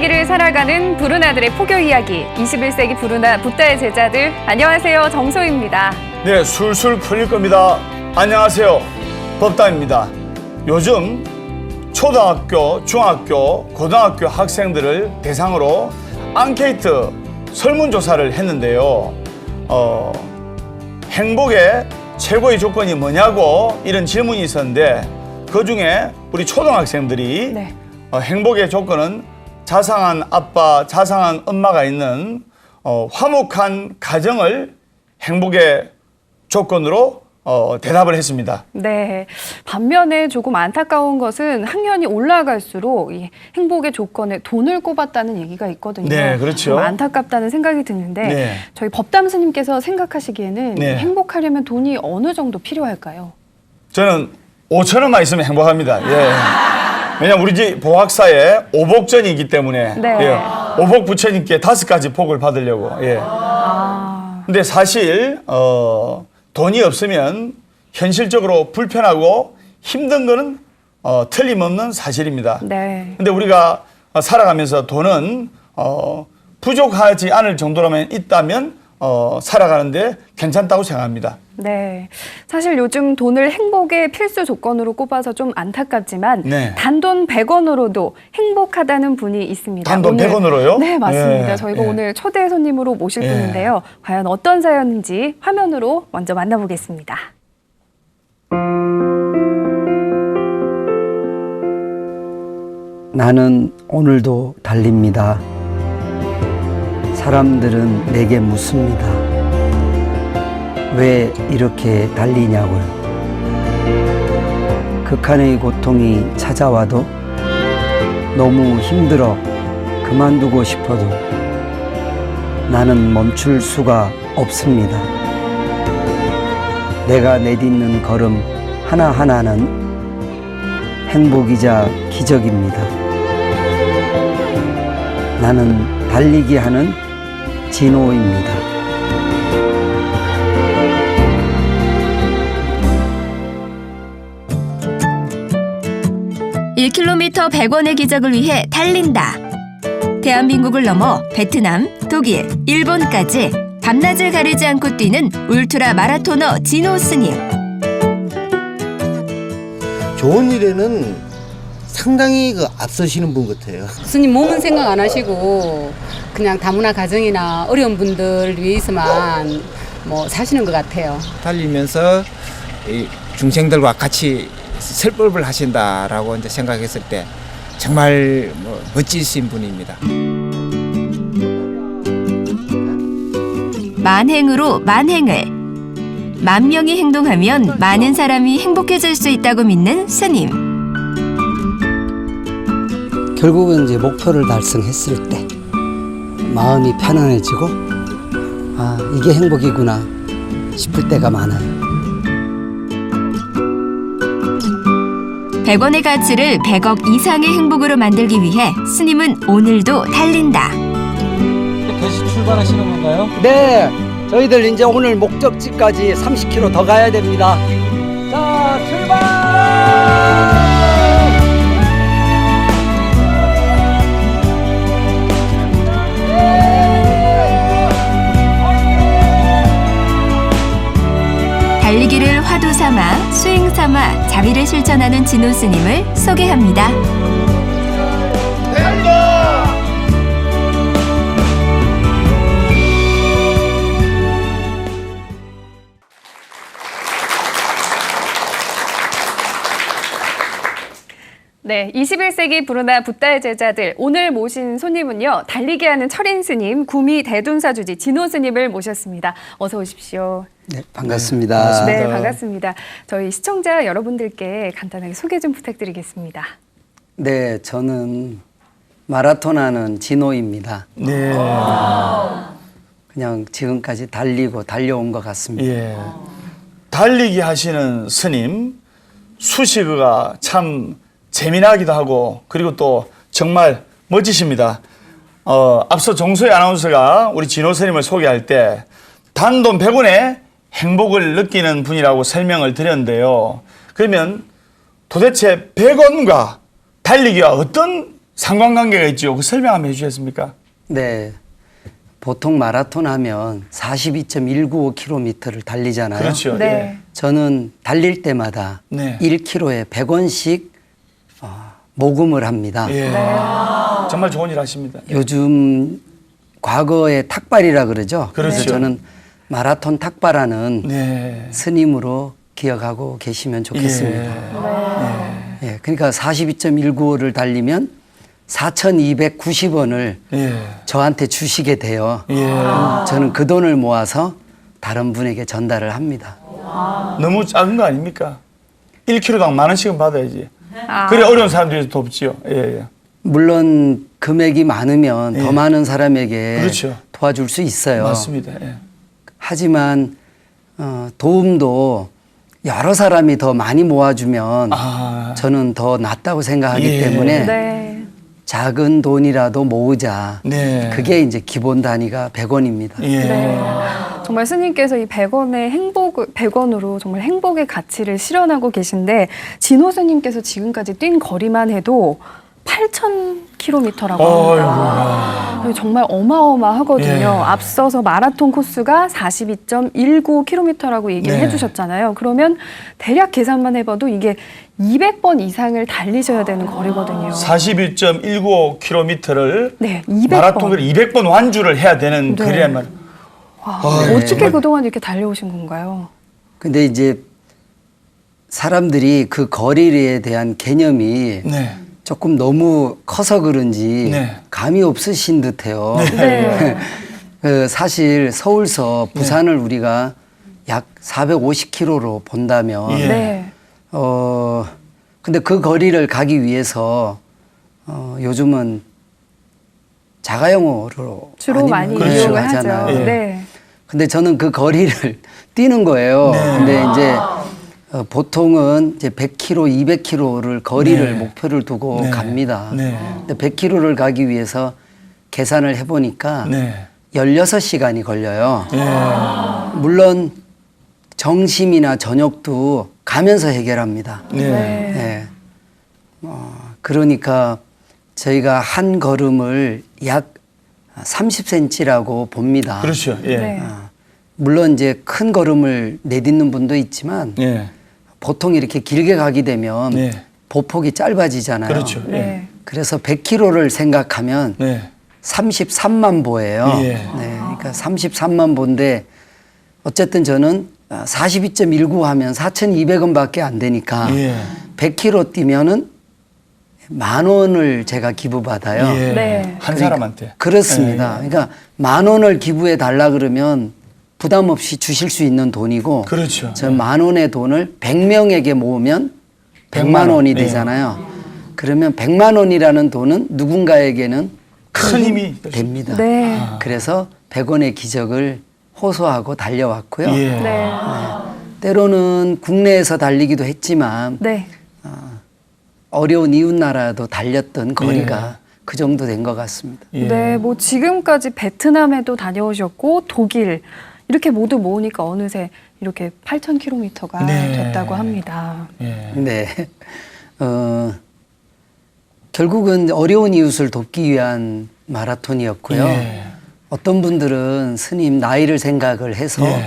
달리기를 살아가는 부르나들의 포교 이야기, 21세기 부르나 붓다의 제자들, 안녕하세요. 정소희입니다. 네, 술술 풀릴 겁니다. 안녕하세요. 법담입니다. 요즘 초등학교, 중학교, 고등학교 학생들을 대상으로 앙케이트 설문조사를 했는데요. 행복의 최고의 조건이 뭐냐고 이런 질문이 있었는데 그중에 우리 초등학생들이 행복의 조건은 자상한 아빠, 자상한 엄마가 있는 화목한 가정을 행복의 조건으로 대답을 했습니다. 네. 반면에 조금 안타까운 것은 학년이 올라갈수록 이 행복의 조건에 돈을 꼽았다는 얘기가 있거든요. 네, 그렇죠. 좀 안타깝다는 생각이 드는데 저희 법담 스님께서 생각하시기에는 행복하려면 돈이 어느 정도 필요할까요? 저는 5천 원만 있으면 행복합니다. 왜냐면 우리 집 보학사에 오복전이기 때문에 오복 부처님께 5가지 복을 받으려고. 근데 사실 돈이 없으면 현실적으로 불편하고 힘든 거는 틀림없는 사실입니다. 근데 우리가 살아가면서 돈은 부족하지 않을 정도로만 있다면 살아가는데 괜찮다고 생각합니다. 네. 사실 요즘 돈을 행복의 필수 조건으로 꼽아서 좀 안타깝지만 단돈 100원으로도 행복하다는 분이 있습니다. 단돈 100원으로요? 네, 맞습니다. 저희가 오늘 초대 손님으로 모실 분인데요. 과연 어떤 사연인지 화면으로 먼저 만나보겠습니다. 나는 오늘도 달립니다. 사람들은 내게 묻습니다. 왜 이렇게 달리냐고요. 극한의 고통이 찾아와도 너무 힘들어 그만두고 싶어도 나는 멈출 수가 없습니다. 내가 내딛는 걸음 하나하나는 행복이자 기적입니다. 나는 달리기 하는 진호입니다. 1km 100원의 기적을 위해 달린다. 대한민국을 넘어 베트남, 독일, 일본까지 밤낮을 가리지 않고 뛰는 울트라 마라토너 진호 스님. 좋은 일에는 상당히 앞서시는 분 같아요. 스님 몸은 생각 안 하시고 그냥 다문화 가정이나 어려운 분들 위해서만 사시는 것 같아요. 달리면서 이 중생들과 같이 설법을 하신다라고 이제 생각했을 때 정말 멋지신 분입니다. 만행으로 만행을. 만 명이 행동하면 많은 사람이 행복해질 수 있다고 믿는 스님. 결국은 이제 목표를 달성했을 때 마음이 편안해지고 이게 행복이구나 싶을 때가 많아요. 100원의 가치를 100억 이상의 행복으로 만들기 위해 스님은 오늘도 달린다. 다시 출발하시는 건가요? 네, 저희들 이제 오늘 목적지까지 30km 더 가야 됩니다. 자, 출발! 달리기를 화두 삼아, 수행 삼아 자비를 실천하는 진호 스님을 소개합니다. 네, 21세기 부르나 붓다의 제자들, 오늘 모신 손님은요, 달리기 하는 철인 스님, 구미 대둔사주지 진호 스님을 모셨습니다. 어서 오십시오. 네, 반갑습니다. 네, 반갑습니다. 저희 시청자 여러분들께 간단하게 소개 좀 부탁드리겠습니다. 네, 저는 마라톤 하는 진호입니다. 그냥 지금까지 달려온 것 같습니다. 달리기 하시는 스님, 수식어가 참 재미나기도 하고 그리고 또 정말 멋지십니다. 앞서 정소희 아나운서가 우리 진호 스님을 소개할 때 단돈 100원에 행복을 느끼는 분이라고 설명을 드렸는데요. 그러면 도대체 100원과 달리기와 어떤 상관관계가 있죠. 그 설명 한번 해주셨습니까? 네. 보통 마라톤 하면 42.195km를 달리잖아요. 그렇죠. 네. 저는 달릴 때마다 네. 1km에 100원씩 모금을 합니다. 예. 정말 좋은 일 하십니다. 요즘 과거에 탁발이라 그러죠. 그렇죠. 그래서 저는 마라톤 탁발하는 네. 스님으로 기억하고 계시면 좋겠습니다. 예. 예, 그러니까 42.195를 달리면 4,290원을 예. 저한테 주시게 돼요. 예. 저는 그 돈을 모아서 다른 분에게 전달을 합니다. 너무 작은 거 아닙니까? 1kg당 10,000원씩은 받아야지. 아. 그래 어려운 사람들이 돕지요. 예, 예. 물론 금액이 많으면 더 예. 많은 사람에게 그렇죠. 도와줄 수 있어요. 맞습니다. 예. 하지만 도움도 여러 사람이 더 많이 모아주면 아. 저는 더 낫다고 생각하기 예. 때문에 네. 작은 돈이라도 모으자. 네. 그게 이제 기본 단위가 100원입니다. 예. 네. 정말 스님께서 이 100원으로 정말 행복의 가치를 실현하고 계신데 진호 스님께서 지금까지 뛴 거리만 해도 8,000km라고 합니다. 정말 어마어마하거든요. 예. 앞서서 마라톤 코스가 42.195km라고 얘기를 네. 해주셨잖아요. 그러면 대략 계산만 해봐도 이게 200번 이상을 달리셔야 되는 거리거든요. 42.195km를 네, 200번. 마라톤을 200번 완주를 해야 되는 네. 거리란 말이에요. 와, 네. 어떻게 그동안 이렇게 달려오신 건가요? 근데 이제 사람들이 그 거리에 대한 개념이 네. 조금 너무 커서 그런지 네. 감이 없으신 듯해요. 네. 사실 서울서 부산을 우리가 약 450km로 본다면 예. 네. 근데 그 거리를 가기 위해서 요즘은 자가용으로 주로 많이 그렇죠. 이용을 하잖아요. 하죠. 예. 네. 근데 저는 그 거리를 뛰는 거예요. 네. 근데 이제 보통은 이제 100km, 200km를 거리를 네. 목표를 두고 네. 갑니다. 네. 근데 100km를 가기 위해서 계산을 해보니까 네. 16시간이 걸려요. 예. 물론 점심이나 저녁도 가면서 해결합니다. 네. 네. 그러니까 저희가 한 걸음을 약 30cm라고 봅니다. 그렇죠. 예. 네. 물론 이제 큰 걸음을 내딛는 분도 있지만 예. 보통 이렇게 길게 가게 되면 네. 보폭이 짧아지잖아요. 그렇죠. 예. 네. 그래서 100km를 생각하면 네. 33만 보예요. 예. 네, 그러니까 33만 보인데 어쨌든 저는 42.19 하면 4,200원밖에 안 되니까 예. 100km 뛰면은 10,000원을 제가 기부받아요. 예. 네. 한 사람한테. 그렇습니다. 예. 그러니까 10,000원을 기부해 달라 그러면 부담 없이 주실 수 있는 돈이고 그렇죠. 저 10,000원의 돈을 100명에게 모으면 100만 100만 원. 원이 예. 되잖아요. 그러면 100만 원이라는 돈은 누군가에게는 큰 힘이 됩니다. 네. 그래서 100원의 기적을 호소하고 달려왔고요. 예. 네. 때로는 국내에서 달리기도 했지만 네. 어려운 이웃 나라도 달렸던 거리가 그 정도 된 것 같습니다. 예. 네, 뭐 지금까지 베트남에도 다녀오셨고 독일 이렇게 모두 모으니까 어느새 이렇게 8,000km가 네. 됐다고 합니다. 예. 네. 결국은 어려운 이웃을 돕기 위한 마라톤이었고요. 예. 어떤 분들은 스님 나이를 생각을 해서 예.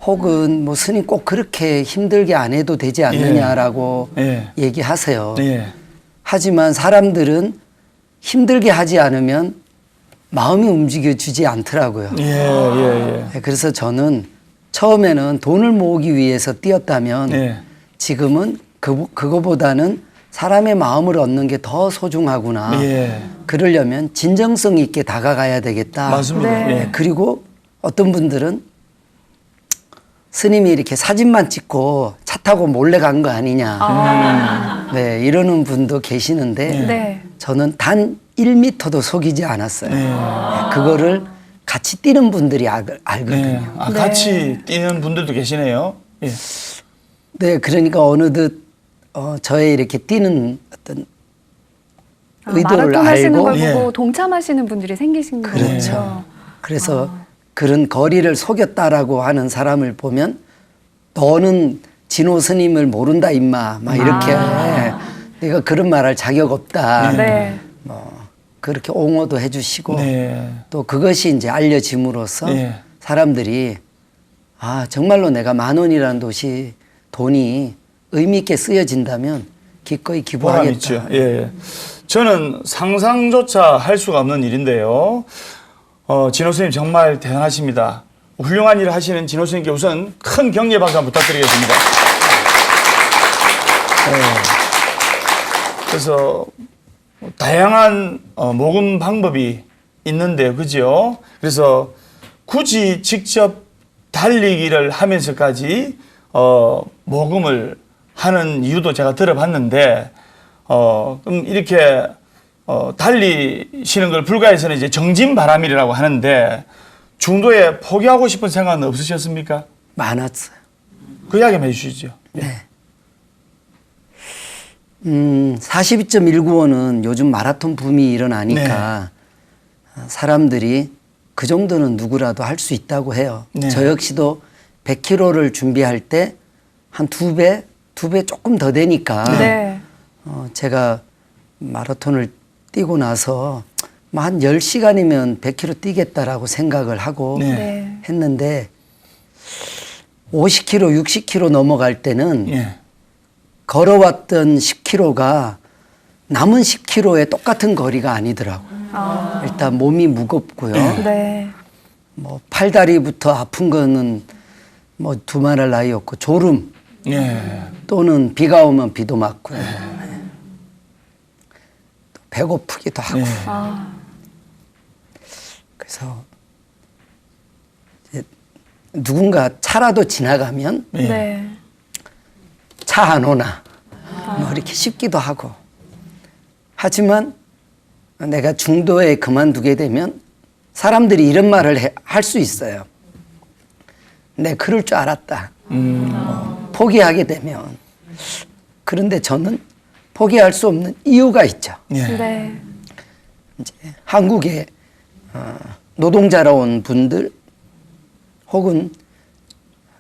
혹은 뭐 스님 꼭 그렇게 힘들게 안 해도 되지 않느냐라고 예. 얘기하세요. 예. 하지만 사람들은 힘들게 하지 않으면 마음이 움직여주지 않더라고요. 예. 예. 네, 그래서 저는 처음에는 돈을 모으기 위해서 뛰었다면 예. 지금은 그거보다는 사람의 마음을 얻는 게 더 소중하구나. 예. 그러려면 진정성 있게 다가가야 되겠다. 맞습니다. 네. 예. 그리고 어떤 분들은 스님이 이렇게 사진만 찍고 차 타고 몰래 간 거 아니냐. 네, 이러는 분도 계시는데 네. 저는 단 1m도 속이지 않았어요. 네. 그거를 같이 뛰는 분들이 알거든요. 네. 아, 네. 같이 뛰는 분들도 계시네요. 예. 네, 그러니까 어느덧 저의 이렇게 뛰는 어떤 의도를 마라톤 하시는 알고 걸 예. 보고 동참하시는 분들이 생기신 거예요. 그렇죠. 그래서 그런 거리를 속였다라고 하는 사람을 보면 너는 진호 스님을 모른다 임마 막 이렇게 내가 그런 말할 자격 없다. 네. 뭐 그렇게 옹호도 해주시고 네. 또 그것이 이제 알려짐으로써 네. 사람들이 아 정말로 내가 10,000원이라는 돈이 의미 있게 쓰여진다면 기꺼이 보람 기부하겠다. 있죠. 예. 저는 상상조차 할 수가 없는 일인데요. 진호 스님 정말 대단하십니다. 훌륭한 일을 하시는 진호 스님께 우선 큰 격려 박수 한번 부탁드리겠습니다. 그래서 다양한 모금 방법이 있는데요. 그죠? 그래서 굳이 직접 달리기를 하면서까지 모금을 하는 이유도 제가 들어봤는데 그럼 이렇게 달리시는 걸 불가해서는 이제 정진바람이라고 하는데 중도에 포기하고 싶은 생각은 없으셨습니까? 많았어요. 그 이야기 한번 해주시죠. 네. 42.195는 요즘 마라톤 붐이 일어나니까 사람들이 그 정도는 누구라도 할 수 있다고 해요. 네. 저 역시도 100km를 준비할 때 한 2배 조금 더 되니까 네. 제가 마라톤을 뛰고 나서 뭐 한 10시간이면 100km 뛰겠다라고 생각을 하고 네. 네. 했는데 50km, 60km 넘어갈 때는 예. 걸어왔던 10km가 남은 10km의 똑같은 거리가 아니더라고요. 일단 몸이 무겁고요. 네. 뭐 팔다리부터 아픈 거는 뭐 두말할 나위 없고 졸음 예. 또는 비가 오면 비도 맞고요. 또 배고프기도 하고. 네. 그래서 이제 누군가 차라도 지나가면 예. 네. 차 안 오나 뭐 이렇게 싶기도 하고 하지만 내가 중도에 그만두게 되면 사람들이 이런 말을 할 수 있어요. 내 그럴 줄 알았다. 포기하게 되면 그런데 저는 포기할 수 없는 이유가 있죠. 예. 네. 이제 한국에 노동자로 온 분들 혹은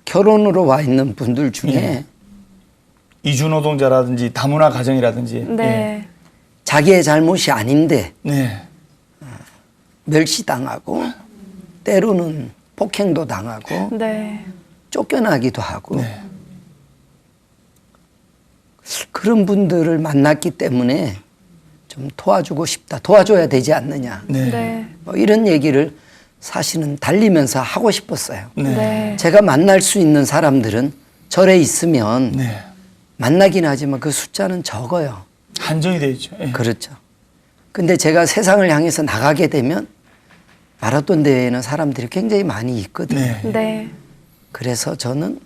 결혼으로 와 있는 분들 중에 예. 이주노동자라든지 다문화 가정이라든지 네. 자기의 잘못이 아닌데 네. 멸시당하고 때로는 폭행도 당하고 네. 쫓겨나기도 하고 네. 그런 분들을 만났기 때문에 좀 도와주고 싶다. 도와줘야 되지 않느냐. 네. 네. 뭐 이런 얘기를 사실은 달리면서 하고 싶었어요. 네. 네. 제가 만날 수 있는 사람들은 절에 있으면 네. 만나긴 하지만 그 숫자는 적어요. 한정이 되어 있죠. 예. 그렇죠. 근데 제가 세상을 향해서 나가게 되면 마라톤 대회에는 사람들이 굉장히 많이 있거든요. 네. 네. 그래서 저는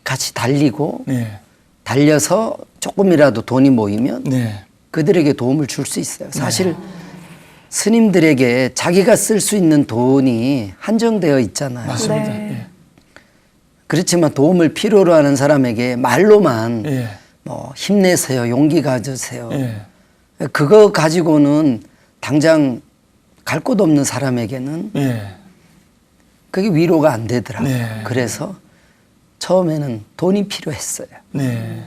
같이 달리고 네. 달려서 조금이라도 돈이 모이면 네. 그들에게 도움을 줄 수 있어요. 사실 스님들에게 자기가 쓸 수 있는 돈이 한정되어 있잖아요. 맞습니다. 네. 그렇지만 도움을 필요로 하는 사람에게 말로만 예. 뭐 힘내세요, 용기 가지세요. 예. 그거 가지고는 당장 갈 곳 없는 사람에게는 예. 그게 위로가 안 되더라고요. 네. 그래서 처음에는 돈이 필요했어요. 네.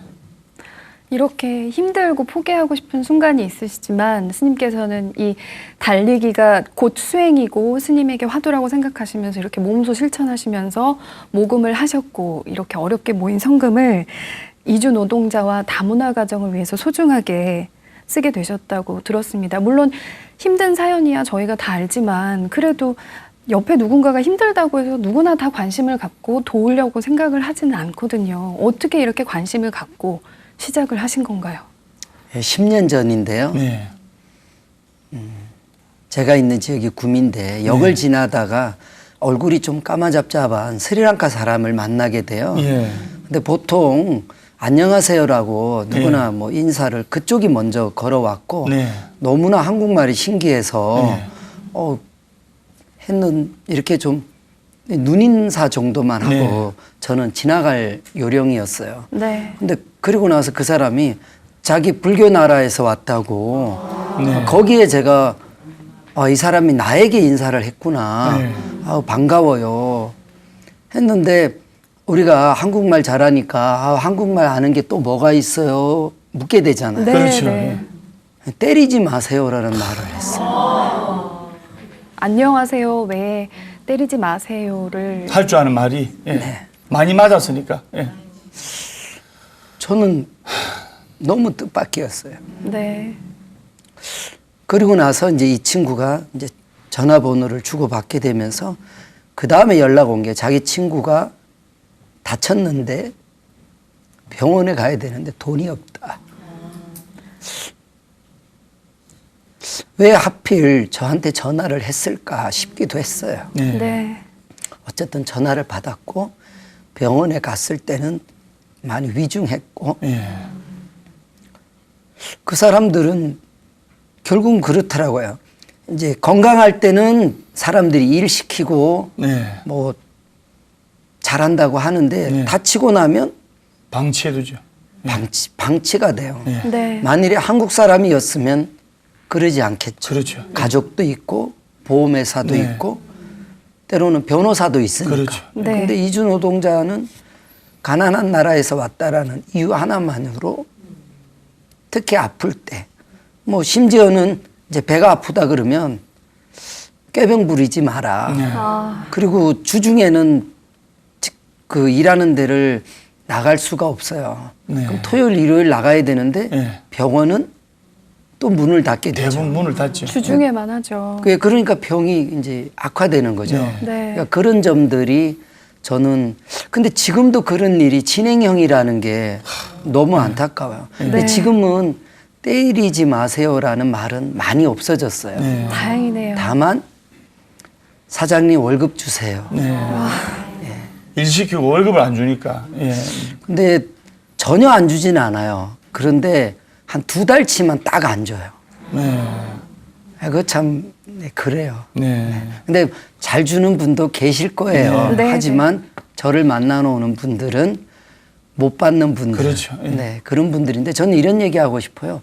이렇게 힘들고 포기하고 싶은 순간이 있으시지만 스님께서는 이 달리기가 곧 수행이고 스님에게 화두라고 생각하시면서 이렇게 몸소 실천하시면서 모금을 하셨고 이렇게 어렵게 모인 성금을 이주 노동자와 다문화 가정을 위해서 소중하게 쓰게 되셨다고 들었습니다. 물론 힘든 사연이야 저희가 다 알지만 그래도 옆에 누군가가 힘들다고 해서 누구나 다 관심을 갖고 도우려고 생각을 하지는 않거든요. 어떻게 이렇게 관심을 갖고 시작을 하신 건가요? 10년 전인데요. 네. 제가 있는 지역이 구미인데 역을 지나다가 얼굴이 좀 까마잡잡한 스리랑카 사람을 만나게 돼요. 예. 근데 보통 안녕하세요라고 누구나 뭐 인사를 그쪽이 먼저 걸어왔고 네. 너무나 한국말이 신기해서 네. 했는 이렇게 좀 눈인사 정도만 하고 네. 저는 지나갈 요령이었어요. 네. 근데 그리고 나서 그 사람이 자기 불교 나라에서 왔다고 네. 거기에 제가 이 사람이 나에게 인사를 했구나. 네. 반가워요. 했는데 우리가 한국말 잘하니까 한국말 아는 게 또 뭐가 있어요? 묻게 되잖아요. 네. 그렇죠. 네. 때리지 마세요라는 말을 했어요. 안녕하세요. 왜 때리지 마세요를 할 줄 아는 말이 예. 네. 많이 맞았으니까. 예. 저는 너무 뜻밖이었어요. 네. 그리고 나서 이제 이 친구가 이제 전화번호를 주고받게 되면서 그 다음에 연락 온 게 자기 친구가 다쳤는데 병원에 가야 되는데 돈이 없다. 왜 하필 저한테 전화를 했을까 싶기도 했어요. 네. 네. 어쨌든 전화를 받았고 병원에 갔을 때는 많이 위중했고 예. 그 사람들은 결국은 그렇더라고요. 이제 건강할 때는 사람들이 일 시키고 네. 뭐 잘한다고 하는데 네. 다치고 나면 방치해두죠. 방치가 돼요. 예. 네. 만일에 한국 사람이었으면 그러지 않겠죠. 그렇죠. 가족도 있고 보험회사도 네. 있고 때로는 변호사도 있으니까. 그렇죠. 네. 근데 이주 노동자는 가난한 나라에서 왔다라는 이유 하나만으로 특히 아플 때, 뭐 심지어는 이제 배가 아프다 그러면 꾀병 부리지 마라. 네. 아, 그리고 주중에는 그 일하는 데를 나갈 수가 없어요. 네. 그럼 토요일, 일요일 나가야 되는데 네. 병원은 또 문을 닫게 되죠. 대부분 문을 닫죠. 주중에만 하죠. 그러니까 병이 이제 악화되는 거죠. 네. 네. 그러니까 그런 점들이 저는 근데 지금도 그런 일이 진행형이라는 게 너무 안타까워요. 근데 네. 지금은 때리지 마세요라는 말은 많이 없어졌어요. 네. 다행이네요. 다만 사장님 월급 주세요. 네. 일 시키고 월급을 안 주니까. 예. 근데 전혀 안 주진 않아요. 그런데 한 2달치만 딱 안 줘요. 네. 그거 참 그래요. 네. 근데 잘 주는 분도 계실 거예요. 네. 하지만 저를 만나러 오는 분들은 못 받는 분들. 그렇죠. 예. 네, 그런 분들인데 저는 이런 얘기 하고 싶어요.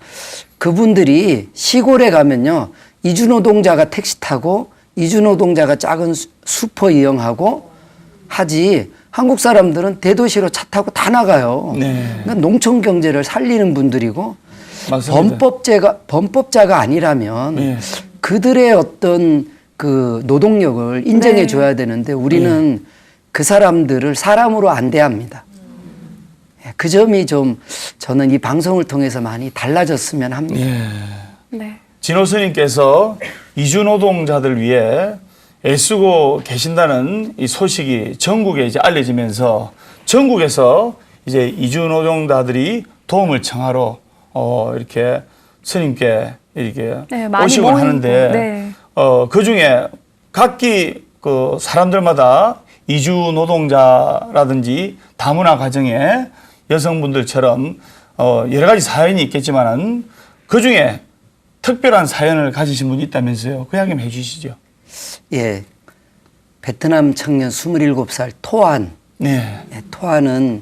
그분들이 시골에 가면요. 이주노동자가 택시 타고 이주노동자가 작은 슈퍼 이용하고 하지 한국 사람들은 대도시로 차 타고 다 나가요. 네. 그러니까 농촌 경제를 살리는 분들이고 맞습니다. 범법자가 아니라면 예. 그들의 어떤 그 노동력을 인정해 네. 줘야 되는데 우리는 그 사람들을 사람으로 안 대합니다. 그 점이 좀 저는 이 방송을 통해서 많이 달라졌으면 합니다. 예. 네. 진호 스님께서 이주 노동자들 위해 애쓰고 계신다는 이 소식이 전국에 이제 알려지면서 전국에서 이제 이주 노동자들이 도움을 청하러 이렇게 스님께 이렇게 네, 많이 오시곤 모이고, 하는데 네. 그 중에 각기 그 사람들마다 이주 노동자라든지 다문화 가정의 여성분들처럼 여러 가지 사연이 있겠지만은 그 중에 특별한 사연을 가지신 분이 있다면서요. 그 이야기 좀 해주시죠. 예. 베트남 청년 27살 토안. 네. 예, 토안은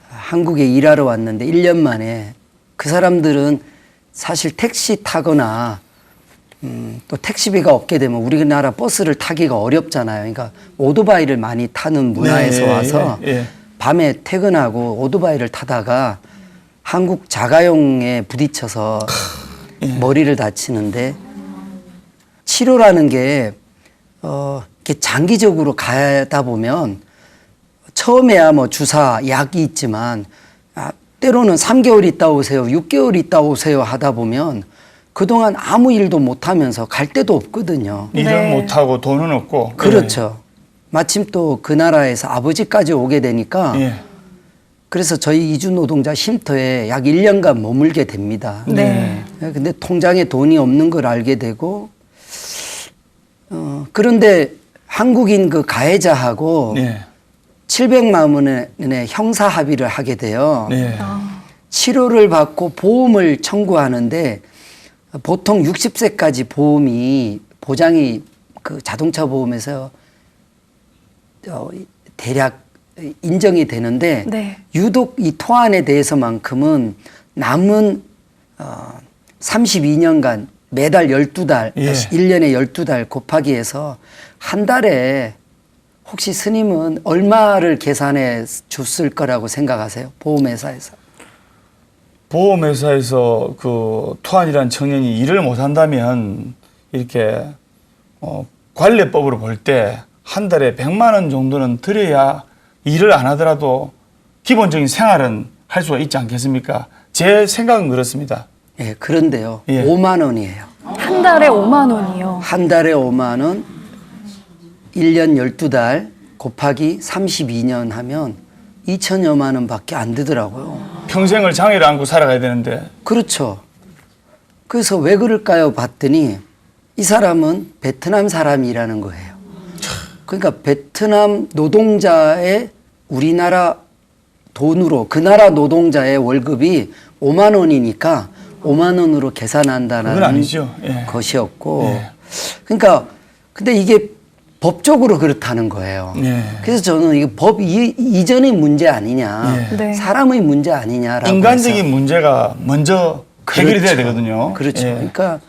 한국에 일하러 왔는데 1년 만에 그 사람들은 사실 택시 타거나 또 택시비가 없게 되면 우리나라 버스를 타기가 어렵잖아요. 그러니까 오토바이를 많이 타는 문화에서 네, 와서 예. 밤에 퇴근하고 오토바이를 타다가 한국 자가용에 부딪혀서 머리를 다치는데 치료라는 게 이렇게 장기적으로 가다 보면 처음에야 뭐 주사, 약이 있지만 때로는 3개월 있다 오세요, 6개월 있다 오세요 하다 보면 그동안 아무 일도 못 하면서 갈 데도 없거든요. 일은 네. 못하고 돈은 없고. 그렇죠. 마침 또 그 나라에서 아버지까지 오게 되니까 예. 그래서 저희 이주 노동자 쉼터에 약 1년간 머물게 됩니다. 네. 근데 통장에 돈이 없는 걸 알게 되고 그런데 한국인 그 가해자하고 네. 700만 원의 형사 합의를 하게 돼요. 네. 치료를 받고 보험을 청구하는데 보통 60세까지 보장이 그 자동차 보험에서 대략 인정이 되는데 네. 유독 이 토안에 대해서만큼은 남은 32년간 매달 12달, 예. 1년에 12달 곱하기 해서 한 달에 혹시 스님은 얼마를 계산해 줬을 거라고 생각하세요? 보험회사에서. 보험회사에서 그 토한이라는 청년이 일을 못한다면 이렇게 관례법으로 볼 때 한 달에 100만 원 정도는 들여야 일을 안 하더라도 기본적인 생활은 할 수가 있지 않겠습니까? 제 생각은 그렇습니다. 예, 그런데요. 예. 5만 원이에요. 한 달에 5만 원이요. 한 달에 5만 원, 1년 12달 곱하기 32년 하면 2천여만 원밖에 안 되더라고요. 평생을 장애를 안고 살아가야 되는데. 그렇죠. 그래서 왜 그럴까요? 봤더니 이 사람은 베트남 사람이라는 거예요. 그러니까 베트남 노동자의 우리나라 돈으로 그 나라 노동자의 월급이 5만 원이니까 5만 원으로 계산한다는 그건 아니죠. 예. 것이었고 예. 그러니까 근데 이게 법적으로 그렇다는 거예요. 예. 그래서 저는 이게 법 이전의 문제 아니냐, 예. 네. 사람의 문제 아니냐라고 인간적인 해서. 문제가 먼저 해결이 돼야 되거든요. 그렇죠. 예. 그러니까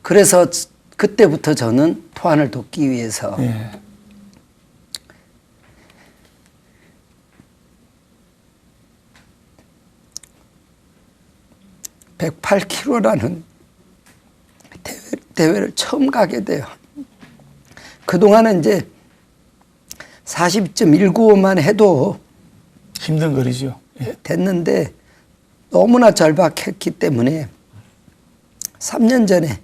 그래서 그때부터 저는 토한을 돕기 위해서 예. (108kg라는) 대회를 처음 가게 돼요. 그동안은 이제 40.195만 해도 힘든 거리죠. 예. 됐는데 너무나 절박했기 때문에 3년 전에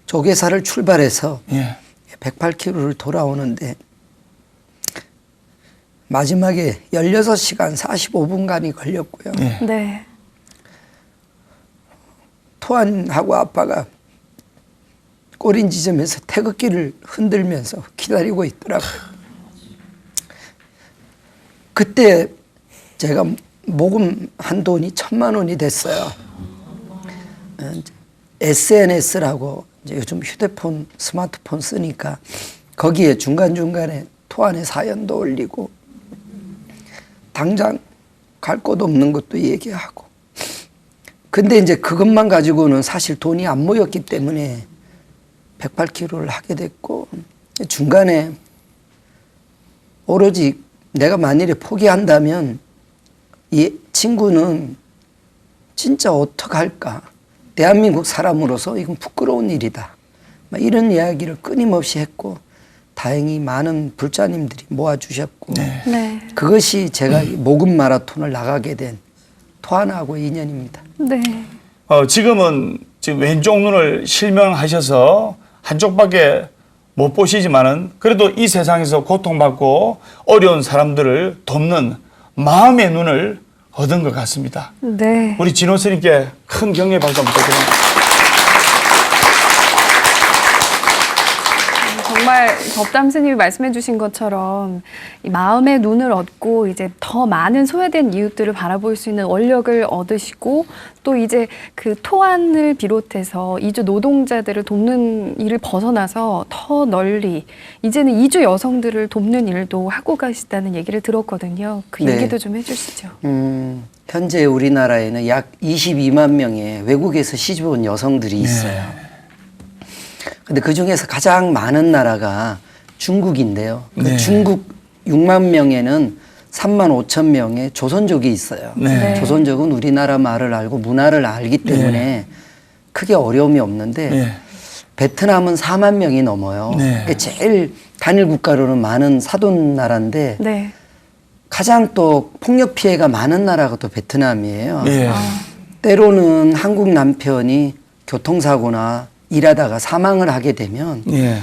조계사를 출발해서 예. 108km를 돌아오는데 마지막에 16시간 45분간이 걸렸고요. 예. 네. 토한하고 아빠가 꼬린 지점에서 태극기를 흔들면서 기다리고 있더라고요. 그때 제가 모금한 돈이 1,000만 원이 됐어요. SNS라고 이제 요즘 휴대폰, 스마트폰 쓰니까 거기에 중간중간에 토한의 사연도 올리고 당장 갈 곳 없는 것도 얘기하고 근데 이제 그것만 가지고는 사실 돈이 안 모였기 때문에 108km를 하게 됐고 중간에 오로지 내가 만일에 포기한다면 이 친구는 진짜 어떡할까. 대한민국 사람으로서 이건 부끄러운 일이다. 이런 이야기를 끊임없이 했고 다행히 많은 불자님들이 모아주셨고 네. 그것이 제가 모금 마라톤을 나가게 된 토한하고의 인연입니다. 네. 지금은 지금 왼쪽 눈을 실명하셔서 한쪽밖에 못 보시지만은 그래도 이 세상에서 고통받고 어려운 사람들을 돕는 마음의 눈을 얻은 것 같습니다. 네. 우리 진호 스님께 큰 격려의 박수 한번 부탁드립니다. 정말 법담 스님이 말씀해 주신 것처럼 이 마음의 눈을 얻고 이제 더 많은 소외된 이웃들을 바라볼 수 있는 원력을 얻으시고 또 이제 그 토한을 비롯해서 이주 노동자들을 돕는 일을 벗어나서 더 널리 이제는 이주 여성들을 돕는 일도 하고 가시다는 얘기를 들었거든요. 그 네. 얘기도 좀 해주시죠. 현재 우리나라에는 약 22만 명의 외국에서 시집 온 여성들이 있어요. 근데 그 중에서 가장 많은 나라가 중국인데요. 그 네. 중국 6만 명에는 3만 5천 명의 조선족이 있어요. 네. 조선족은 우리나라 말을 알고 문화를 알기 때문에 크게 어려움이 없는데 네. 베트남은 4만 명이 넘어요. 네. 그러니까 제일 단일 국가로는 많은 사돈 나라인데 네. 가장 또 폭력 피해가 많은 나라가 또 베트남이에요. 네. 때로는 한국 남편이 교통사고나 일하다가 사망을 하게 되면 예.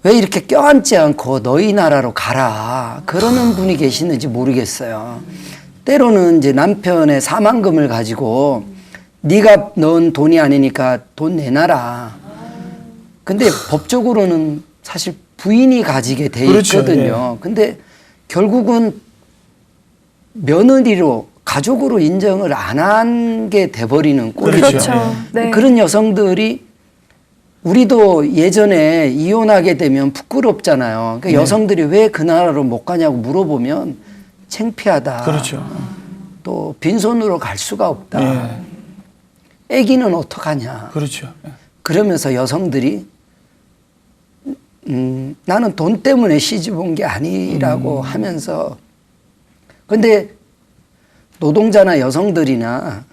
왜 이렇게 껴안지 않고 너희 나라로 가라 그러는 분이 계시는지 모르겠어요. 때로는 이제 남편의 사망금을 가지고 네가 넣은 돈이 아니니까 돈 내놔라. 근데 법적으로는 사실 부인이 가지게 돼 그렇죠. 있거든요. 근데 결국은 며느리로 가족으로 인정을 안 한 게 돼버리는 꼴이죠. 그렇죠. 네. 그런 여성들이 우리도 예전에 이혼하게 되면 부끄럽잖아요. 그러니까 여성들이 왜 그 나라로 못 가냐고 물어보면 창피하다. 그렇죠. 또 빈손으로 갈 수가 없다. 예. 아기는 어떡하냐. 그렇죠. 그러면서 여성들이 나는 돈 때문에 시집 온 게 아니라고 하면서 근데 노동자나 여성들이나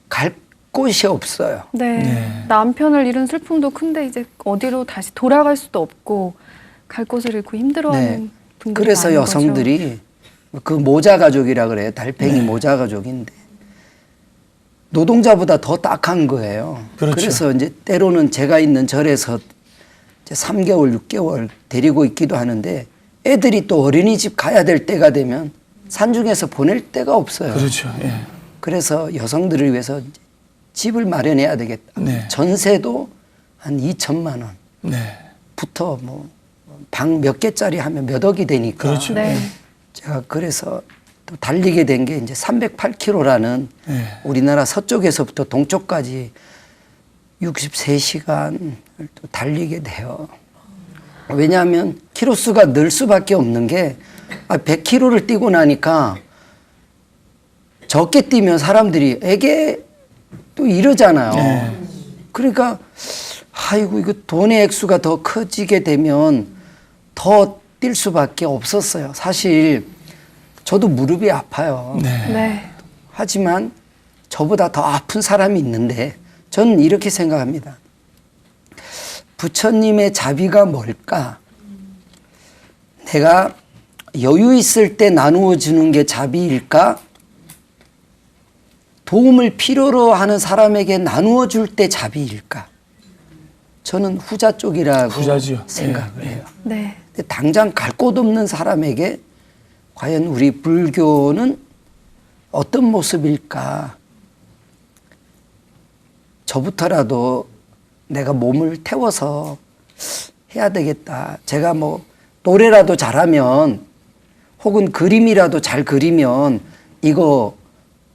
갈 곳이 없어요. 네. 남편을 잃은 슬픔도 큰데 이제 어디로 다시 돌아갈 수도 없고 갈 곳을 잃고 힘들어하는 분들이 그래서 많은 여성들이 그 모자 가족이라 그래요. 달팽이 모자 가족인데 노동자보다 더 딱한 거예요. 그렇죠. 그래서 이제 때로는 제가 있는 절에서 이제 3개월, 6개월 데리고 있기도 하는데 애들이 또 어린이집 가야 될 때가 되면 산중에서 보낼 데가 없어요. 그렇죠. 예. 그래서 여성들을 위해서 이제 집을 마련해야 되겠다. 네. 전세도 한 2천만 원부터 네. 뭐 방 몇 개짜리 하면 몇 억이 되니까. 그렇죠. 네. 제가 그래서 또 달리게 된 게 이제 308km라는 네. 우리나라 서쪽에서부터 동쪽까지 63시간을 또 달리게 돼요. 왜냐하면 키로수가 늘 수밖에 없는 게 100km를 뛰고 나니까 적게 뛰면 사람들이 에게 또 이러잖아요. 네. 그러니까 아이고 이거 돈의 액수가 더 커지게 되면 더 뛸 수밖에 없었어요. 사실 저도 무릎이 아파요. 네. 하지만 저보다 더 아픈 사람이 있는데 저는 이렇게 생각합니다. 부처님의 자비가 뭘까? 내가 여유 있을 때 나누어 주는 게 자비일까? 도움을 필요로 하는 사람에게 나누어 줄 때 자비일까? 저는 후자 쪽이라고 후자지요. 생각해요. 네. 근데 당장 갈 곳 없는 사람에게 과연 우리 불교는 어떤 모습일까? 저부터라도 내가 몸을 태워서 해야 되겠다. 제가 뭐 노래라도 잘하면 혹은 그림이라도 잘 그리면 이거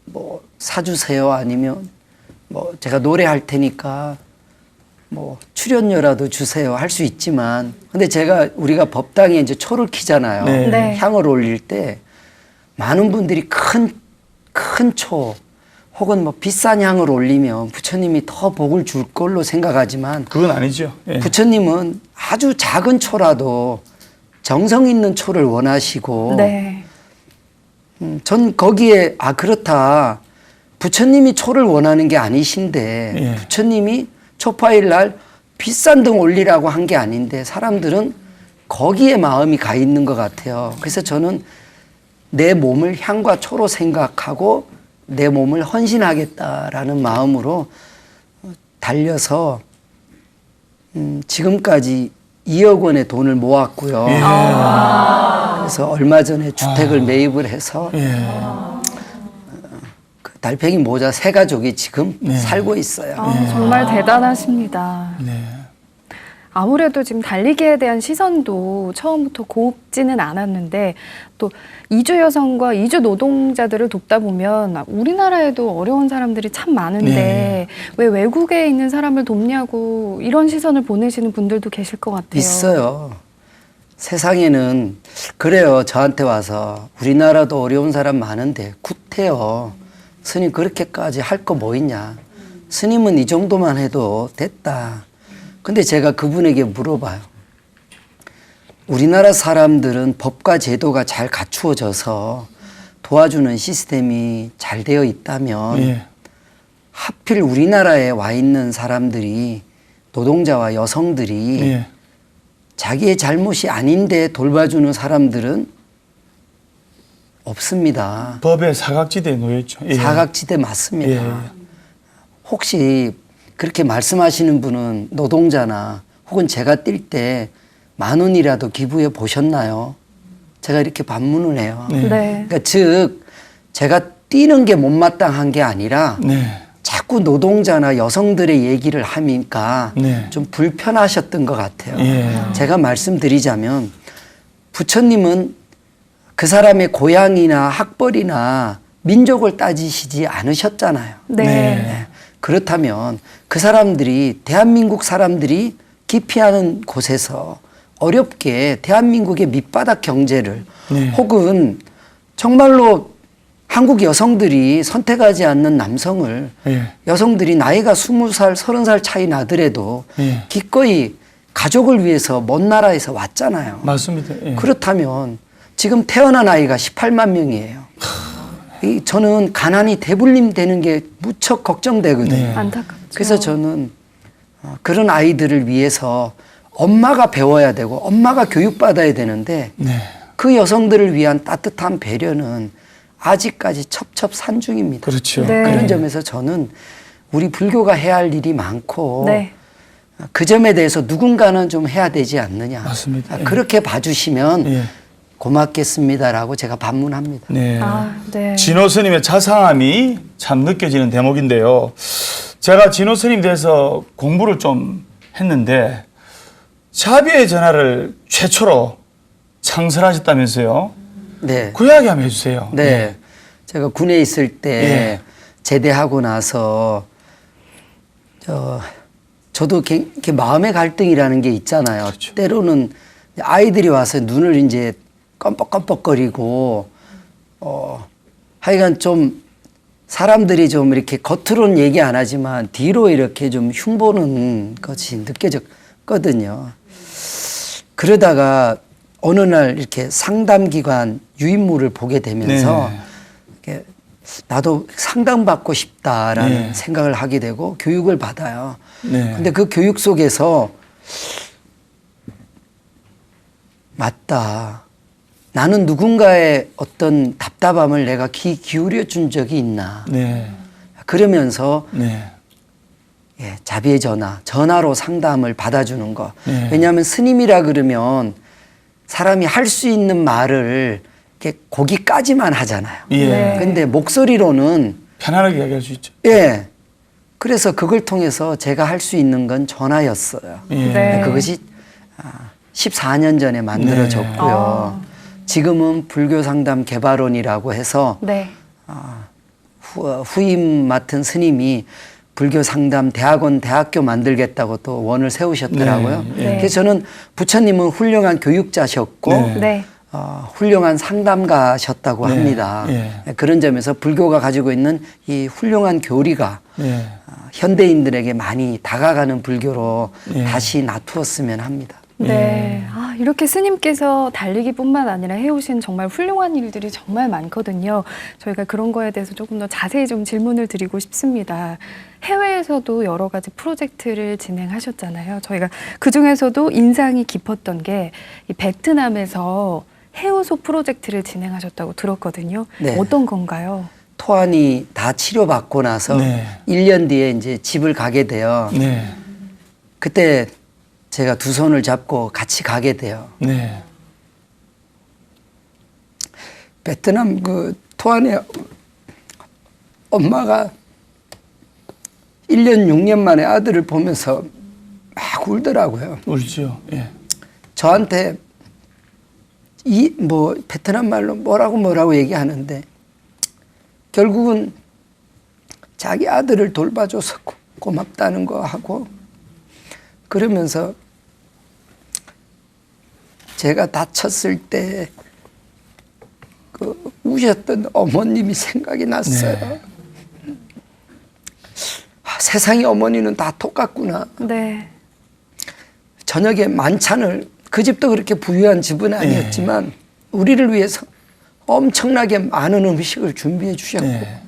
뭐 사주세요. 아니면 뭐 제가 노래할 테니까 뭐 출연료라도 주세요. 할 수 있지만 근데 우리가 법당에 이제 초를 켜잖아요. 네. 네. 향을 올릴 때 많은 분들이 큰 초 혹은 뭐 비싼 향을 올리면 부처님이 더 복을 줄 걸로 생각하지만 그건 아니죠. 예. 부처님은 아주 작은 초라도 정성 있는 초를 원하시고 네. 전 거기에 그렇다. 부처님이 초를 원하는 게 아니신데 예. 부처님이 초파일 날 비싼 등 올리라고 한 게 아닌데 사람들은 거기에 마음이 가 있는 것 같아요. 그래서 저는 내 몸을 향과 초로 생각하고 내 몸을 헌신하겠다라는 마음으로 달려서 지금까지 2억 원의 돈을 모았고요. 그래서 얼마 전에 주택을 매입을 해서 그 달팽이 모자 3가족이 지금 살고 있어요. 정말 대단하십니다. 네. 아무래도 지금 달리기에 대한 시선도 처음부터 곱지는 않았는데 또 이주 여성과 이주 노동자들을 돕다 보면 우리나라에도 어려운 사람들이 참 많은데 네. 왜 외국에 있는 사람을 돕냐고 이런 시선을 보내시는 분들도 계실 것 같아요. 있어요. 세상에는 그래요. 저한테 와서 우리나라도 어려운 사람 많은데 굿해요. 스님 그렇게까지 할 거 뭐 있냐. 스님은 이 정도만 해도 됐다. 근데 제가 그분에게 물어봐요. 우리나라 사람들은 법과 제도가 잘 갖추어져서 도와주는 시스템이 잘 되어 있다면 예. 하필 우리나라에 와 있는 사람들이 노동자와 여성들이 예. 자기의 잘못이 아닌데 돌봐주는 사람들은 없습니다. 법의 사각지대에 놓여있죠. 예. 사각지대 맞습니다. 예. 혹시 그렇게 말씀하시는 분은 노동자나 혹은 제가 뛸 때 10,000원이라도 기부해 보셨나요? 제가 이렇게 반문을 해요. 네. 네. 그러니까 즉 제가 뛰는 게 못마땅한 게 아니라 네. 자꾸 노동자나 여성들의 얘기를 하니까 네. 좀 불편하셨던 것 같아요. 예. 제가 말씀드리자면 부처님은 그 사람의 고향이나 학벌이나 민족을 따지시지 않으셨잖아요. 네. 네. 그렇다면 그 사람들이 대한민국 사람들이 기피하는 곳에서 어렵게 대한민국의 밑바닥 경제를 네. 혹은 정말로 한국 여성들이 선택하지 않는 남성을 예. 여성들이 나이가 20살, 30살 차이 나더라도 예. 기꺼이 가족을 위해서 먼 나라에서 왔잖아요. 맞습니다. 예. 그렇다면 지금 태어난 아이가 18만 명이에요. 저는 가난이 대불림되는 게 무척 걱정되거든요. 네. 안타깝죠. 그래서 저는 그런 아이들을 위해서 엄마가 배워야 되고 엄마가 교육받아야 되는데 네. 그 여성들을 위한 따뜻한 배려는 아직까지 첩첩산중입니다. 그렇죠. 네. 그런 점에서 저는 우리 불교가 해야 할 일이 많고 네. 그 점에 대해서 누군가는 좀 해야 되지 않느냐. 맞습니다. 예. 그렇게 봐주시면 예. 고맙겠습니다라고 제가 반문합니다. 네. 네. 진호 스님의 자상함이 참 느껴지는 대목인데요. 제가 진호 스님 대해서 공부를 좀 했는데 자비의 전화를 최초로 창설하셨다면서요. 네. 그 이야기 한번 해주세요. 네. 제가 군에 있을 때 예. 제대하고 나서 저도 이렇게 마음의 갈등이라는 게 있잖아요. 그렇죠. 때로는 아이들이 와서 눈을 이제 껌뻑껌뻑거리고 하여간 좀 사람들이 좀 이렇게 겉으로는 얘기 안 하지만 뒤로 이렇게 좀 흉보는 것이 느껴졌거든요. 그러다가 어느 날 이렇게 상담기관 유인물을 보게 되면서 네. 이렇게 나도 상담받고 싶다라는 네. 생각을 하게 되고 교육을 받아요. 네. 근데 그 교육 속에서 맞다. 나는 누군가의 어떤 답답함을 내가 귀 기울여 준 적이 있나. 네. 그러면서 네. 예, 자비의 전화로 상담을 받아주는 거. 네. 왜냐하면 스님이라 그러면 사람이 할 수 있는 말을 이렇게 거기까지만 하잖아요. 예. 네. 근데 목소리로는 편안하게 이야기할 수 있죠. 예. 그래서 그걸 통해서 제가 할 수 있는 건 전화였어요. 예. 네. 그것이 14년 전에 만들어졌고요. 지금은 불교상담 개발원이라고 해서 네. 후임 맡은 스님이 불교상담 대학원 대학교 만들겠다고 또 원을 세우셨더라고요. 네. 네. 그래서 저는 부처님은 훌륭한 교육자셨고 네. 네. 훌륭한 상담가셨다고 네. 합니다. 예. 그런 점에서 불교가 가지고 있는 이 훌륭한 교리가 예. 현대인들에게 많이 다가가는 불교로 예. 다시 나투었으면 합니다. 네. 이렇게 스님께서 달리기뿐만 아니라 해오신 정말 훌륭한 일들이 정말 많거든요. 저희가 그런 거에 대해서 조금 더 자세히 좀 질문을 드리고 싶습니다. 해외에서도 여러 가지 프로젝트를 진행하셨잖아요. 저희가 그 중에서도 인상이 깊었던 게 이 베트남에서 해우소 프로젝트를 진행하셨다고 들었거든요. 네. 어떤 건가요? 토안이 다 치료받고 나서 네. 1년 뒤에 이제 집을 가게 돼요. 네. 그때 제가 두 손을 잡고 같이 가게 돼요. 네. 베트남 그 토안의 엄마가 1년 6년 만에 아들을 보면서 막 울더라고요. 울죠. 예. 저한테 베트남 말로 뭐라고 얘기하는데 결국은 자기 아들을 돌봐줘서 고맙다는 거 하고 그러면서 제가 다쳤을 때 그 우셨던 어머님이 생각이 났어요. 네. 세상의 어머니는 다 똑같구나. 네. 저녁에 만찬을 그 집도 그렇게 부유한 집은 아니었지만 우리를 위해서 엄청나게 많은 음식을 준비해 주셨고 네.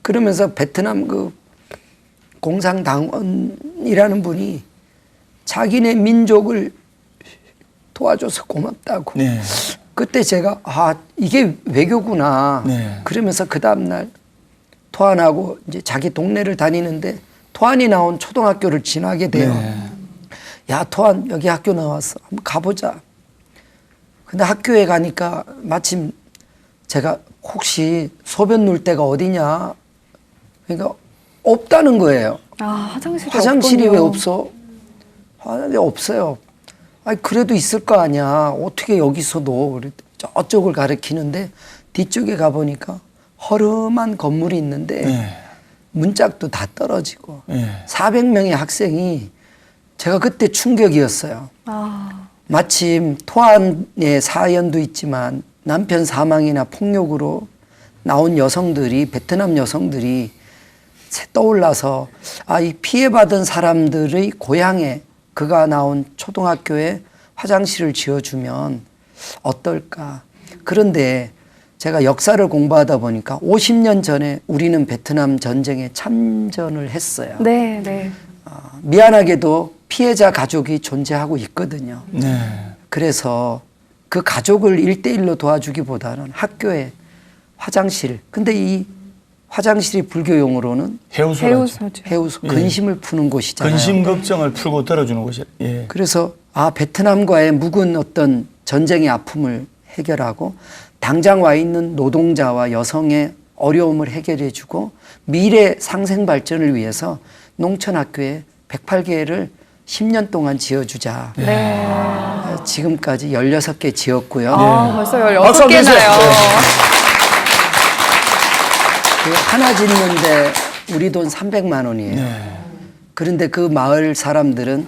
그러면서 베트남 그 공산당원이라는 분이 자기네 민족을 도와줘서 고맙다고. 네. 그때 제가 이게 외교구나. 네. 그러면서 그 다음날 토안하고 이제 자기 동네를 다니는데 토안이 나온 초등학교를 지나게 돼요. 네. 야, 토안 여기 학교 나왔어. 한번 가보자. 근데 학교에 가니까 마침 제가 혹시 소변 누울 데가 어디냐. 그러니까 없다는 거예요. 화장실이 왜 없군요. 없어? 네, 없어요. 아니, 그래도 있을 거 아니야. 어떻게 여기서도 저쪽을 가리키는데 뒤쪽에 가보니까 허름한 건물이 있는데 네. 문짝도 다 떨어지고 네. 400명의 학생이 제가 그때 충격이었어요. 아, 마침 토안의 사연도 있지만 남편 사망이나 폭력으로 나온 여성들이 베트남 여성들이 떠올라서 이 피해받은 사람들의 고향에 그가 나온 초등학교에 화장실을 지어주면 어떨까. 그런데 제가 역사를 공부하다 보니까 50년 전에 우리는 베트남 전쟁에 참전을 했어요. 네, 네. 미안하게도 피해자 가족이 존재하고 있거든요. 네. 그래서 그 가족을 1대1로 도와주기보다는 학교에 화장실, 근데 이 화장실이 불교 용어로는 해우소죠. 해우소죠. 해우소, 예. 근심을 푸는 곳이잖아요. 근심 걱정을 풀고 들어주는 곳이. 예. 그래서 베트남과의 묵은 어떤 전쟁의 아픔을 해결하고 당장 와 있는 노동자와 여성의 어려움을 해결해주고 미래 상생 발전을 위해서 농촌학교에 108개를 10년 동안 지어주자. 네. 지금까지 16개 지었고요. 벌써 박수 한번 주세요. 16개나요. 그 하나 짓는데 우리 돈 300만 원이에요. 네. 그런데 그 마을 사람들은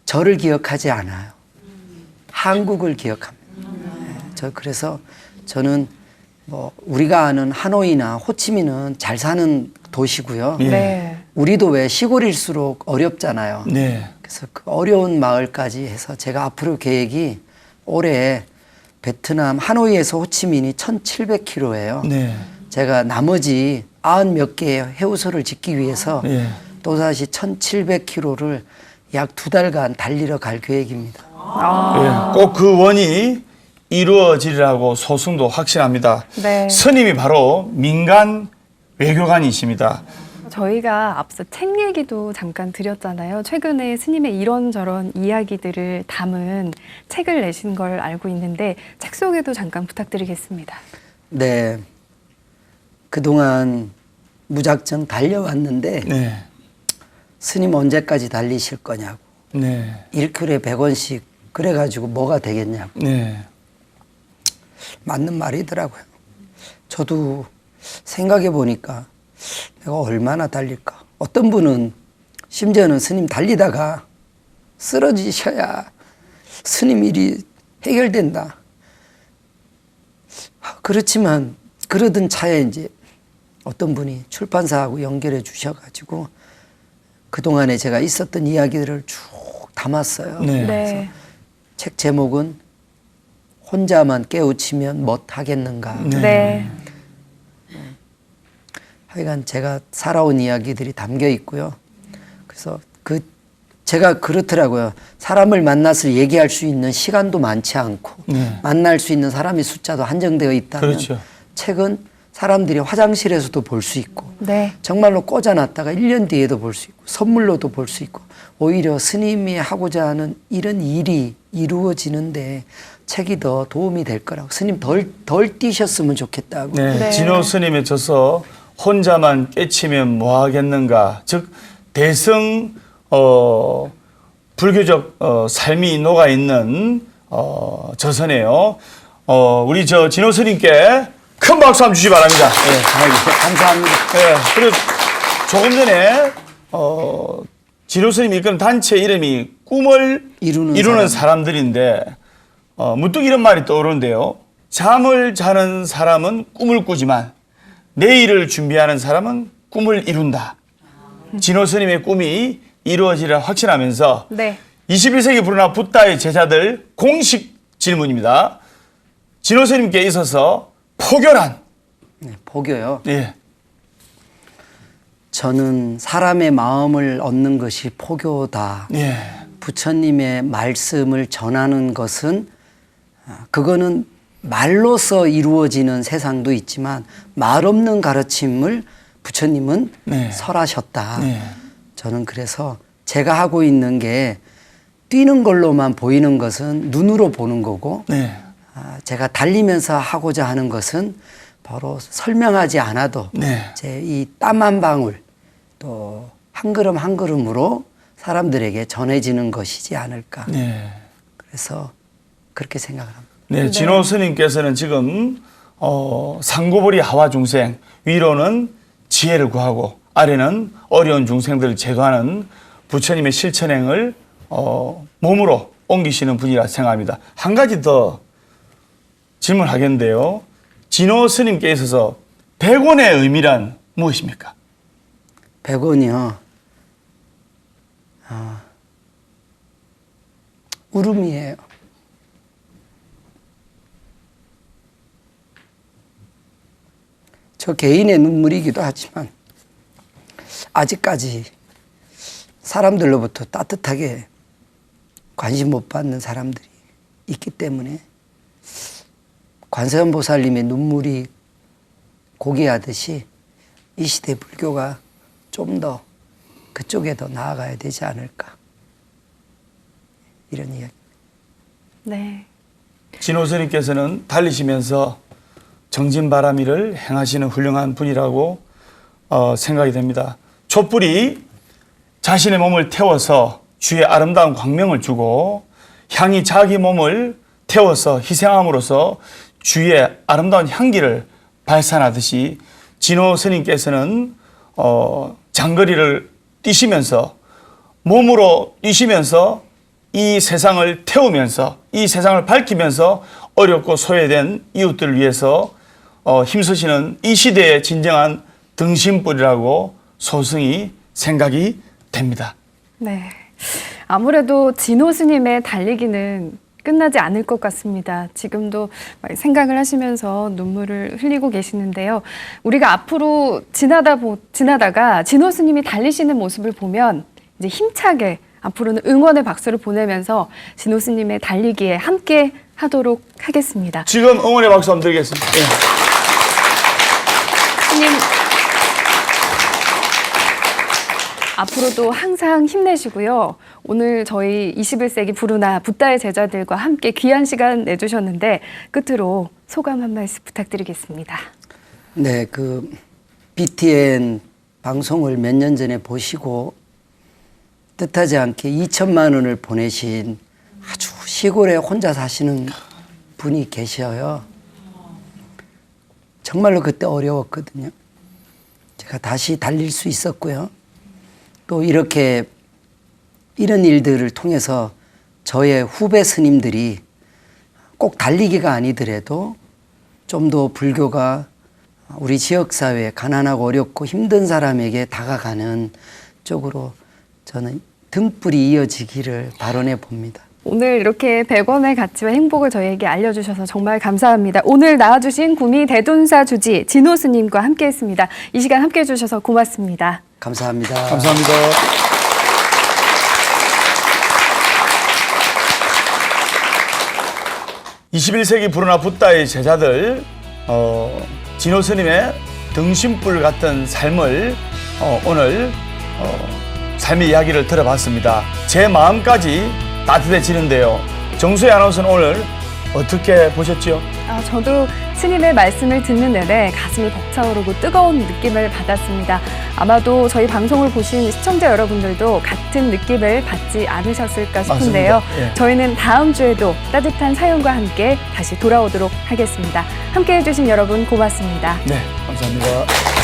저를 기억하지 않아요. 한국을 기억합니다. 그래서 저는 뭐 우리가 아는 하노이나 호치민은 잘 사는 도시고요. 예. 네. 우리도 왜 시골일수록 어렵잖아요. 네. 그래서 그 어려운 마을까지 해서 제가 앞으로 계획이 올해 베트남 하노이에서 호치민이 1,700km예요. 네. 제가 나머지 90몇 개의 해우소를 짓기 위해서 예. 또다시 1,700km를 약 2달간 달리러 갈 계획입니다. 예. 꼭 그 원이 이루어지리라고 소승도 확신합니다. 네. 스님이 바로 민간 외교관이십니다. 저희가 앞서 책 얘기도 잠깐 드렸잖아요. 최근에 스님의 이런저런 이야기들을 담은 책을 내신 걸 알고 있는데 책 소개도 잠깐 부탁드리겠습니다. 네. 그동안 무작정 달려왔는데 네. 스님 언제까지 달리실 거냐고. 네. 1km에 100원씩 그래가지고 뭐가 되겠냐고. 네. 맞는 말이더라고요. 저도 생각해 보니까 내가 얼마나 달릴까. 어떤 분은 심지어는 스님 달리다가 쓰러지셔야 스님 일이 해결된다. 그렇지만 그러던 차에 이제 어떤 분이 출판사하고 연결해 주셔가지고 그동안에 제가 있었던 이야기들을 쭉 담았어요. 네. 네. 책 제목은 혼자만 깨우치면 못하겠는가. 네. 하여간 제가 살아온 이야기들이 담겨 있고요. 그래서 제가 그렇더라고요. 사람을 만나서 얘기할 수 있는 시간도 많지 않고 네. 만날 수 있는 사람의 숫자도 한정되어 있다면 그렇죠. 책은 사람들이 화장실에서도 볼 수 있고 네. 정말로 꽂아놨다가 1년 뒤에도 볼 수 있고 선물로도 볼 수 있고 오히려 스님이 하고자 하는 이런 일이 이루어지는데 책이 더 도움이 될 거라고. 스님 덜 뛰셨으면 좋겠다고. 네. 네. 진호 스님의 저서 혼자만 깨치면 뭐 하겠는가. 즉 대승 불교적 삶이 녹아 있는 저서네요. 우리 진호 스님께 큰 박수 한번 주시기 바랍니다. 예. 감사합니다. 예. 그리고 조금 전에 진호 스님이 이끄는 단체 이름이 꿈을 이루는 사람들인데 문득 이런 말이 떠오르는데요. 잠을 자는 사람은 꿈을 꾸지만 내일을 준비하는 사람은 꿈을 이룬다. 진호 스님의 꿈이 이루어지리라 확신하면서 네. 21세기 브루나 붓다의 제자들 공식 질문입니다. 진호 스님께 있어서 포교란? 네, 포교요. 예. 저는 사람의 마음을 얻는 것이 포교다. 예. 부처님의 말씀을 전하는 것은 그거는 말로서 이루어지는 세상도 있지만 말 없는 가르침을 부처님은 네. 설하셨다. 네. 저는 그래서 제가 하고 있는 게 뛰는 걸로만 보이는 것은 눈으로 보는 거고 네. 제가 달리면서 하고자 하는 것은 바로 설명하지 않아도 네. 제 이 땀 한 방울 또 한 걸음 한 걸음으로 사람들에게 전해지는 것이지 않을까. 네. 그래서 그렇게 생각을 합니다. 네, 진호 스님께서는 지금 상고보리 하와 중생, 위로는 지혜를 구하고 아래는 어려운 중생들을 제도하는 부처님의 실천행을 몸으로 옮기시는 분이라 생각합니다. 한 가지 더 질문하겠는데요. 진호 스님께 있어서 100원의 의미란 무엇입니까? 100원이요. 울음이에요. 저 개인의 눈물이기도 하지만 아직까지 사람들로부터 따뜻하게 관심 못 받는 사람들이 있기 때문에 관세음보살님의 눈물이 고개하듯이 이 시대 불교가 좀 더 그쪽에 더 나아가야 되지 않을까, 이런 이야기. 네. 진호 스님께서는 달리시면서 정진바람이를 행하시는 훌륭한 분이라고 생각이 됩니다. 촛불이 자신의 몸을 태워서 주의 아름다운 광명을 주고 향이 자기 몸을 태워서 희생함으로써 주의 아름다운 향기를 발산하듯이 진호 스님께서는 장거리를 뛰시면서 몸으로 뛰시면서 이 세상을 태우면서 이 세상을 밝히면서 어렵고 소외된 이웃들을 위해서 힘쓰시는 이 시대의 진정한 등신불이라고 소승이 생각이 됩니다. 네. 아무래도 진호 스님의 달리기는 끝나지 않을 것 같습니다. 지금도 생각을 하시면서 눈물을 흘리고 계시는데요. 우리가 앞으로 지나다가 진호 스님이 달리시는 모습을 보면 이제 힘차게 앞으로는 응원의 박수를 보내면서 진호 스님의 달리기에 함께 하도록 하겠습니다. 지금 응원의 박수 한번 드리겠습니다. 예. 스님, 앞으로도 항상 힘내시고요. 오늘 저희 21세기 부르나 붓다의 제자들과 함께 귀한 시간 내주셨는데 끝으로 소감 한 말씀 부탁드리겠습니다. 네, 그 BTN 방송을 몇 년 전에 보시고 뜻하지 않게 2천만 원을 보내신 아주 시골에 혼자 사시는 분이 계셔요. 정말로 그때 어려웠거든요. 제가 다시 달릴 수 있었고요. 또 이렇게 이런 일들을 통해서 저의 후배 스님들이 꼭 달리기가 아니더라도 좀 더 불교가 우리 지역사회에 가난하고 어렵고 힘든 사람에게 다가가는 쪽으로 저는 등불이 이어지기를 바라내 봅니다. 오늘 이렇게 100원의 가치와 행복을 저희에게 알려주셔서 정말 감사합니다. 오늘 나와주신 구미 대둔사 주지 진호 스님과 함께했습니다. 이 시간 함께해 주셔서 고맙습니다. 감사합니다. 감사합니다. (21세기) 부르나 붓다의 제자들 진호 스님의 등신불 같은 삶을 오늘 삶의 이야기를 들어봤습니다. 제 마음까지 따뜻해지는데요. 정수희 아나운서는 오늘 어떻게 보셨죠? 저도 스님의 말씀을 듣는 내내 가슴이 벅차오르고 뜨거운 느낌을 받았습니다. 아마도 저희 방송을 보신 시청자 여러분들도 같은 느낌을 받지 않으셨을까 싶은데요. 예. 저희는 다음 주에도 따뜻한 사연과 함께 다시 돌아오도록 하겠습니다. 함께해 주신 여러분 고맙습니다. 네, 감사합니다.